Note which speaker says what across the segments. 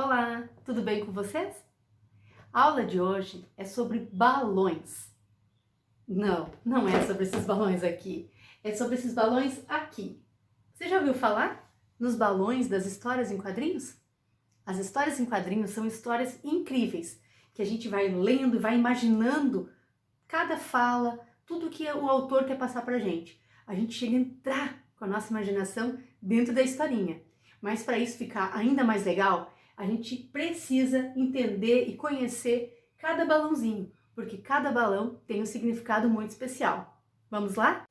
Speaker 1: Olá, tudo bem com vocês? A aula de hoje é sobre balões. Não é sobre esses balões aqui, é sobre esses balões aqui. Você já ouviu falar nos balões das histórias em quadrinhos? As histórias em quadrinhos são histórias incríveis, que a gente vai lendo e vai imaginando cada fala, tudo que o autor quer passar pra gente. A gente chega a entrar com a nossa imaginação dentro da historinha. Mas para isso ficar ainda mais legal, a gente precisa entender e conhecer cada balãozinho, porque cada balão tem um significado muito especial. Vamos lá?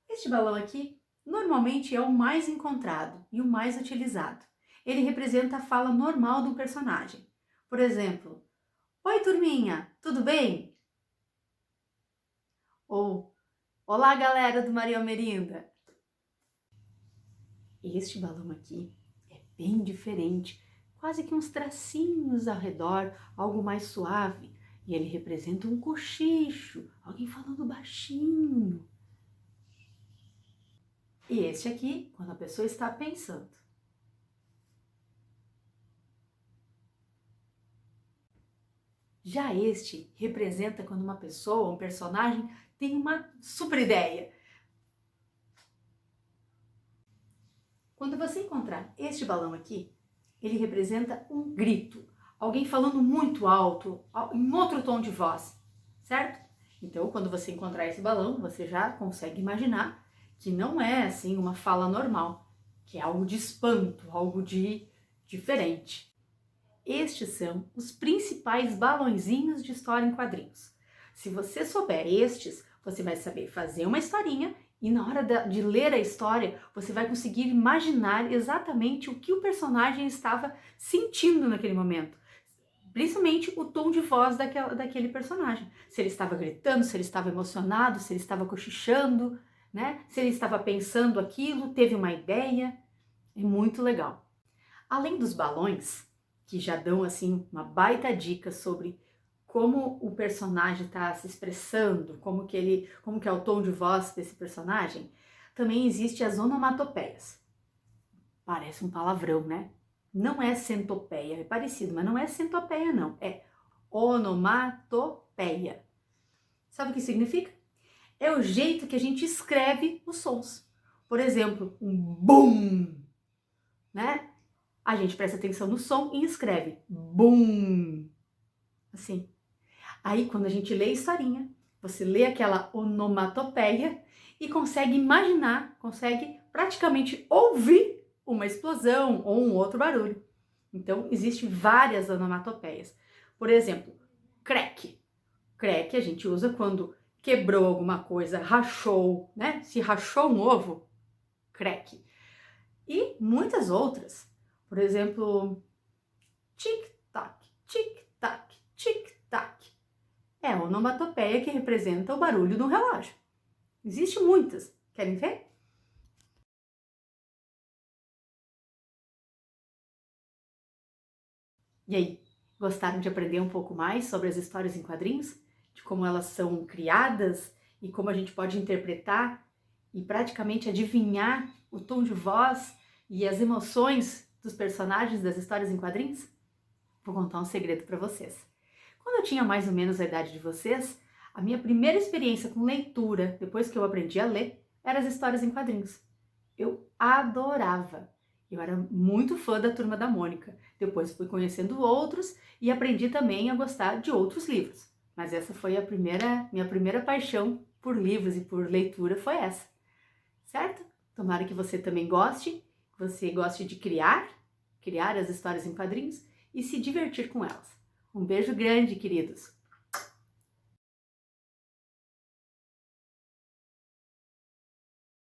Speaker 1: Este balão aqui normalmente é o mais encontrado e o mais utilizado. Ele representa a fala normal do personagem. Por exemplo, oi turminha, tudo bem? Ou olá galera do Maria Almerinda. Este balão aqui é bem diferente, quase que uns tracinhos ao redor, algo mais suave. E ele representa um cochicho, alguém falando baixinho. E este aqui, quando a pessoa está pensando. Já este representa quando uma pessoa, um personagem, tem uma super ideia. Quando você encontrar este balão aqui, ele representa um grito, alguém falando muito alto, em outro tom de voz, certo? Então, quando você encontrar esse balão, você já consegue imaginar que não é assim uma fala normal, que é algo de espanto, algo de diferente. Estes são os principais balõezinhos de história em quadrinhos. Se você souber estes, você vai saber fazer uma historinha e na hora de ler a história, você vai conseguir imaginar exatamente o que o personagem estava sentindo naquele momento. Principalmente o tom de voz daquele personagem. Se ele estava gritando, se ele estava emocionado, se ele estava cochichando, né? Se ele estava pensando aquilo, teve uma ideia. É muito legal. Além dos balões, que já dão assim uma baita dica sobre como o personagem está se expressando, como que é o tom de voz desse personagem, também existe as onomatopeias. Parece um palavrão, né? Não é centopeia, é parecido, mas não é centopeia não, é onomatopeia. Sabe o que significa? É o jeito que a gente escreve os sons. Por exemplo, um bum, né? A gente presta atenção no som e escreve bum, assim. Aí, quando a gente lê a historinha, você lê aquela onomatopeia e consegue imaginar, consegue praticamente ouvir uma explosão ou um outro barulho. Então, existem várias onomatopeias. Por exemplo, crack. Crack a gente usa quando quebrou alguma coisa, rachou, né? Se rachou um ovo, crack. E muitas outras. Por exemplo, tic-tac, tic-tac, tic-tac. É a onomatopeia que representa o barulho de um relógio. Existem muitas. Querem ver? E aí, gostaram de aprender um pouco mais sobre as histórias em quadrinhos? De como elas são criadas e como a gente pode interpretar e praticamente adivinhar o tom de voz e as emoções dos personagens das histórias em quadrinhos? Vou contar um segredo para vocês. Quando eu tinha mais ou menos a idade de vocês, a minha primeira experiência com leitura, depois que eu aprendi a ler, eram as histórias em quadrinhos. Eu adorava. Eu era muito fã da Turma da Mônica. Depois fui conhecendo outros e aprendi também a gostar de outros livros. Mas essa foi minha primeira paixão por livros e por leitura foi essa. Certo? Tomara que você também goste, que você goste de criar as histórias em quadrinhos e se divertir com elas. Um beijo grande, queridos!